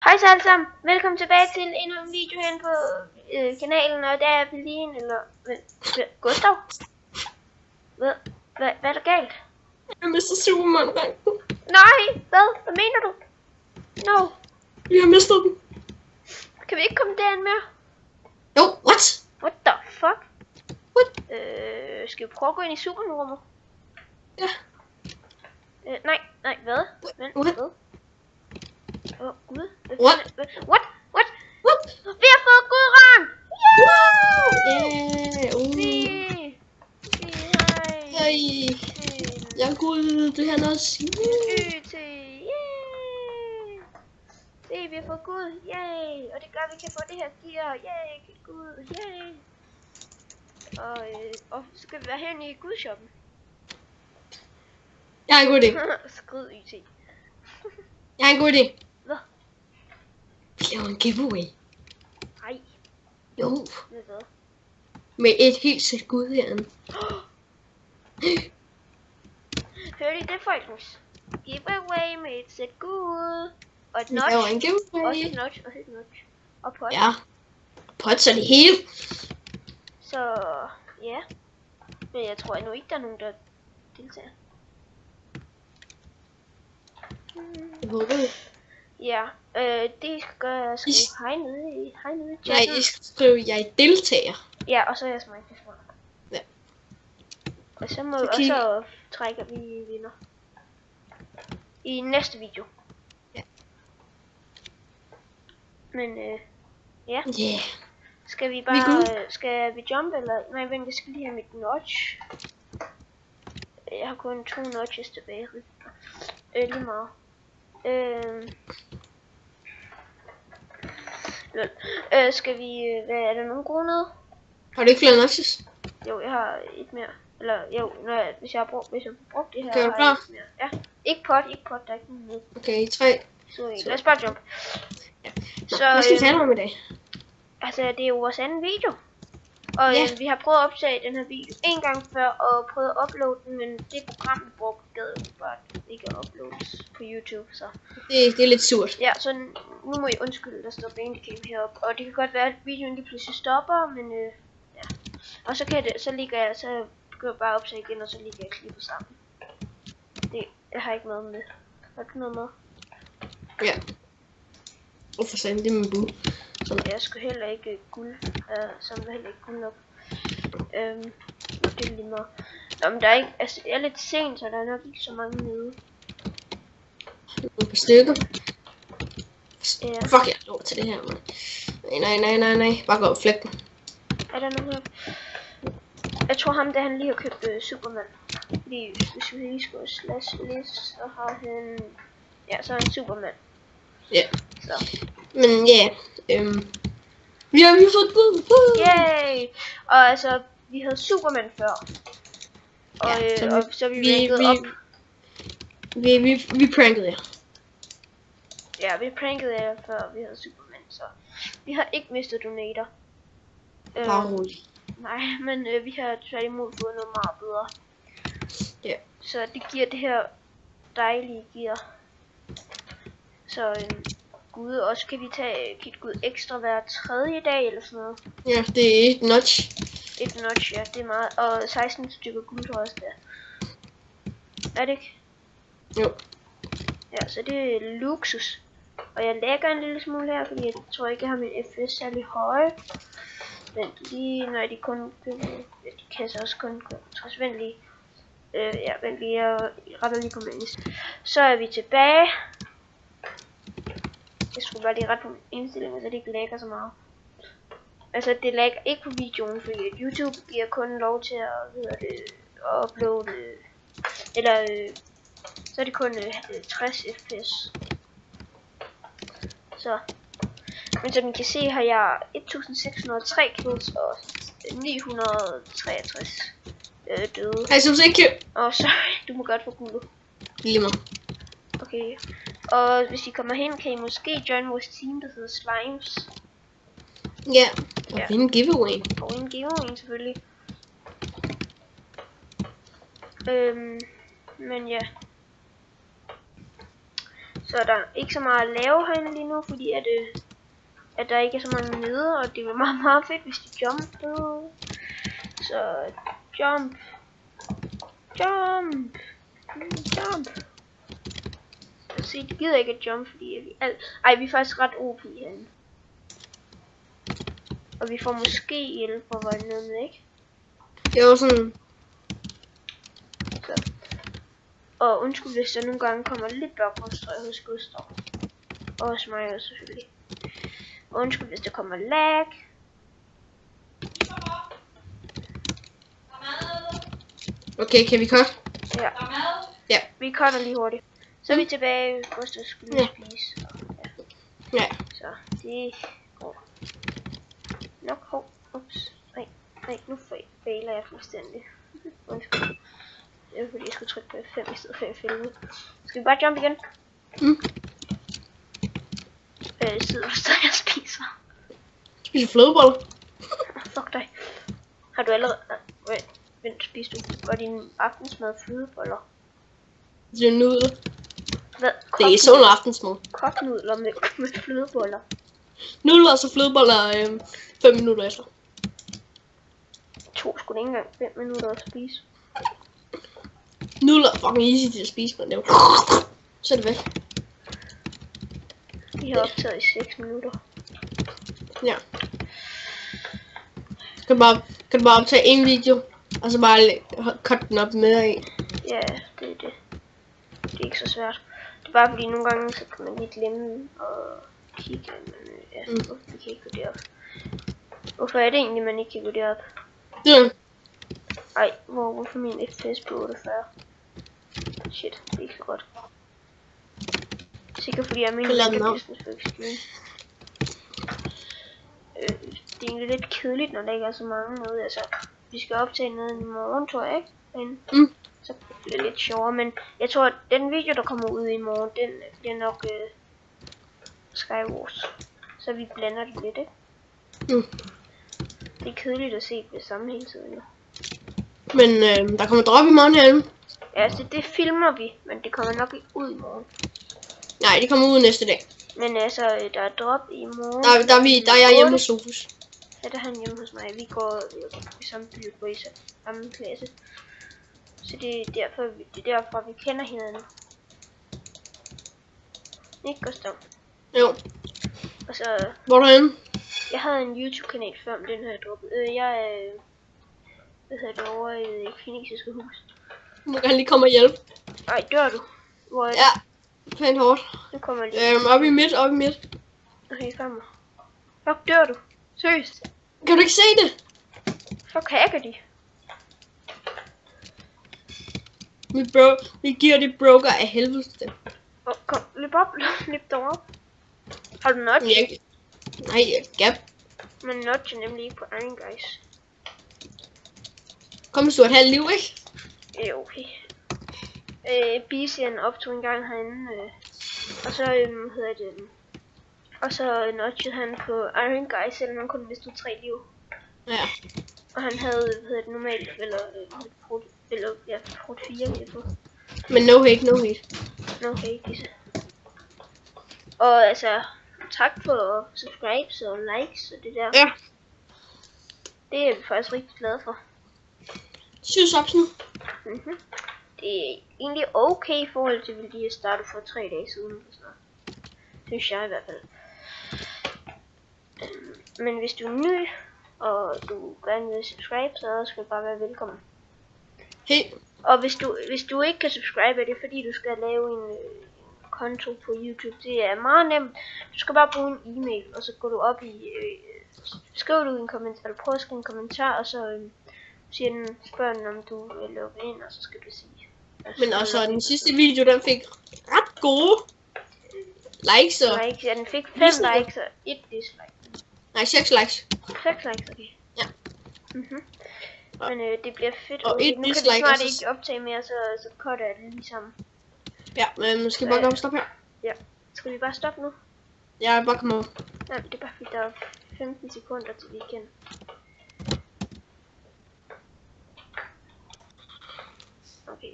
Hej så alle sammen, velkommen tilbage til endnu en video her på kanalen, og der er Berlin, eller Gustav? Hvad er der galt? Jeg mister Superman-ranken. Nej, hvad mener du? No. Vi har mistet den. Kan vi ikke komme derind mere? Jo, what? What the fuck? What? Skal vi prøve at gå ind i Superman-rummet? Ja. Nej, hvad? Vent, What? hvad? Åh, Gud. What? What? What? Vi har fået Gudrun! Yeah! Hej! Jeg er god, det her noget. YT! Yay! Se, vi har fået Gud! Yay! Og det gør, at vi kan få det her gear! Yay! Giv Gud! Yay! Og så skal vi være herinde i Gudshoppen. Jeg har en god idé. Skrid YT. Jeg har en god idé. Hvad? Vi laver en giveaway. Ej. Jo. Ved hvad? Med et helt sæt gud herinde. Hørte I det, folkens? Giveaway med et sæt Gud. Og et Vi laver en notch. giveaway. Også et notch. Og pot. Ja. Pots er det hele. Så ja. Men jeg tror endnu ikke, der er nogen, der deltager. Jeg håber det. Ja, det I skal gøre er at skrive hej nede i Nej, chatten. I skal skrive, jeg deltager. Ja, og så er jeg smagt det smart. Ja. Og så må Så vi kig. også trække, at vi vinder. I næste video. Ja. Men ja. Yeah. Skal vi Vi er bare, skal vi jump eller, nej vent, jeg skal lige have mit notch. Jeg har kun 2 notches tilbage. Lige meget. Skal vi, hvad er der nogen gode nede? Har du ikke flere notches? Jo, jeg har et mere. Eller jo, hvis jeg har brugt det her. Okay, er du har jeg klar? et mere. Ja. Ikke pot, der er ikke nogen nede. Okay, 3. Så lad os bare jump. Nå, Så hvad skal vi tale om i dag? altså, det er jo vores anden video. Og Ja. vi har prøvet at optage den her video en gang før, og prøvet at uploade den, men det program, vi brugte, gad jo bare ikke at uploades på YouTube, så. Det er lidt surt. Ja, så nu må I undskylde, der står Bandicam heroppe. Og det kan godt være, at videoen lige pludselig stopper, men ja. Og så kan det, så går jeg bare optage igen, og så ligger jeg klippet sammen. Jeg har ikke noget med. Har du noget med? Ja. Hvorfor sagde det med bud? Jeg skulle heller ikke guld, som der heller ikke guld nok. Det er lige meget. Nå, men der er ikke, altså jeg er lidt sent, så der er nok ikke så mange nede. Nogle par stykker. Ja. Fuck, jeg har lov til det her, man. Nej. Bare gå op flækken. Er der nogen her? Jeg tror ham, der han lige har købt Superman. Fordi hvis vi lige skulle slash list, så har han, ja, så er han Superman. Ja. Så. Men ja, vi har fået gud. Yay! Og altså, vi havde Superman før. Og, Ja, og så er vi ranket op. Vi prankede jer. Ja, vi prankede jer før vi havde Superman, så vi har ikke mistet donator. Bare roligt. Nej, men vi har tværtimod fået noget meget bedre. Ja. Så det giver det her dejlige gear. Så Gud, og så kan vi tage Kit Gud ekstra hver 3. dag eller sådan noget. Ja, det er et notch. Et notch, ja, det er meget. Og 16 stykker guld tror jeg også der. Er det ikke? Jo. Ja, så det er luksus. Og jeg lægger en lille smule her, fordi jeg tror ikke, jeg har min FPS særlig høje. Vent lige, når de kun de kan så også kun trods vent lige. Ja, vent lige, jeg retter lige på min. Så er vi tilbage. Jeg skulle bare lige rette på indstillingen, så det ikke lægger så meget. Altså, det lægger ikke på videoen, fordi YouTube giver kun lov til at uploade, eller så er det kun 60 fps. Så, men som I kan se, har jeg 1603 kills og 963 døde. Ej, så ikke. Sorry, du må godt få guld. Lige meget. Okay. Og hvis I kommer hen, kan I måske join vores team, der hedder Slimes. Ja, og vinde giveaway. Og en giveaway selvfølgelig. Men ja. Så der er ikke så meget at lave herinde lige nu, fordi at der ikke er så mange nede, og det er meget, meget fedt, hvis de jumper. Så jump. Jump. Jump. Se, de gider ikke at jump, fordi vi vi er faktisk ret OP herinde. Og vi får måske hjælp på vejen med, ikke? Det er jo sådan. Så. Og undskyld, hvis der nogle gange kommer lidt baggrundsstøj hos Gustav. Og hos mig også selvfølgelig. Og undskyld, hvis der kommer lag. Okay, kan vi cut? Ja. Ja. Vi cutter lige hurtigt. Så er vi tilbage. Gustav skulle spise. Ja. Så det går nok. Ups. Nej, nu fejler jeg fuldstændig. Undskyld. Det er fordi jeg skulle trykke på F5 i stedet for F11. Skal vi bare jump igen? Det sidder der jeg spiser. Spiser flødeboller? Fuck dig. Har du allerede... Vent, spiser du? Var din aftensmad flødeboller? Det er nudler. Hvad? Det er sådan en aftensmad. Koknudler med flødeboller. Nudler og så flødeboller 5 minutter efter. To skulle ikke engang 5 minutter at spise. Nudler er fucking easy til at spise, men det er så er det væk. Vi har optaget i 6 minutter. Ja. Kan du bare optage en video, og så bare cut den op med af? Ja, det er det. Det er ikke så svært. Det er bare fordi nogle gange, så kan man lige glemme og kigge, men ja, hvorfor vi kan ikke gå derop. Hvorfor er det egentlig, man ikke kan gå derop? Ja. Ej, hvorfor min FPS på 48? Shit, det er ikke så godt. Sikkert fordi jeg mener, at jeg kan business for extreme. Det er egentlig lidt kedeligt, når der ikke er så mange noget. Altså, vi skal optage noget i morgen, tror jeg, ikke? Så bliver det lidt sjovere, men jeg tror, at den video, der kommer ud i morgen, den bliver nok Skywars. Så vi blander det lidt, ikke? Det er kedeligt at se det samme hele tiden, jo. Men der kommer drop i morgen herinde. Ja, altså det filmer vi, men det kommer nok ikke ud i morgen. Nej, det kommer ud næste dag. Men altså, der er drop i morgen. Der er jeg hjemme hos Sofus. Ja, der er han hjemme hos mig. Vi går i samme by på i samme klasse. Så det er derfor, vi kender hinanden. Ikke, Gustav? Jo. Og så... Hvor er du henne? Jeg havde en YouTube-kanal før, men den har jeg droppet. Jeg er... Hvad hedder det over i det kinesiske hus? Du må gerne lige komme og hjælpe. Ej, dør du? Hvor er det? Ja, pænt hårdt. Nu kommer jeg lige. Oppe i midt. Okay, fremme. Fuck, dør du? Seriøst? Kan du ikke se det? Fuck, hacker de? Vi giver det broker af helvede. Kom, løb derop. Har du nudge? Ja. Nej, gap. Men nudge er nemlig ikke på Iron Guys. Kom, hvis du har et halvt liv, ikke? Det er okay. BC'en optog en gang herinde, og så hedder det, og så nudgede han på Iron Guys, selvom han kun mistede 3 liv. Ja. Og han havde, normalt, eller prot 4 lige på. Men no hate. No hate, disse. Og altså, tak for subscribes og likes og det der. Ja. Det er vi faktisk rigtig glade for. 7 subs nu. Det er egentlig okay i forhold til, hvad de har startet for 3 dage siden. Synes jeg i hvert fald. Men hvis du er ny, og du gerne vil subscribe, så skal du bare være velkommen. Hey. Og hvis du ikke kan subscribe, er det fordi du skal lave en konto på YouTube. Det er meget nemt. Du skal bare bruge en e-mail, og så går du op i, skriver du en kommentar, eller prøv at skrive en kommentar, og så spørger den, om du vil logge ind, og så skal du sige. Men også den sidste video, den fik ret gode likes. Ja, den fik 5 likes og 1 dislike. Nej, 6 likes. 6 likes, okay. Ja. Men det bliver fedt. Og Okay, et nu kan vi dislike, snart og ikke optage mere, så cutter jeg det ligesom. Ja, men skal vi bare komme stoppe her? Ja. Skal vi bare stoppe nu? Ja, bare komme op. Nej, det er bare fordi der er 15 sekunder til weekend. Okay.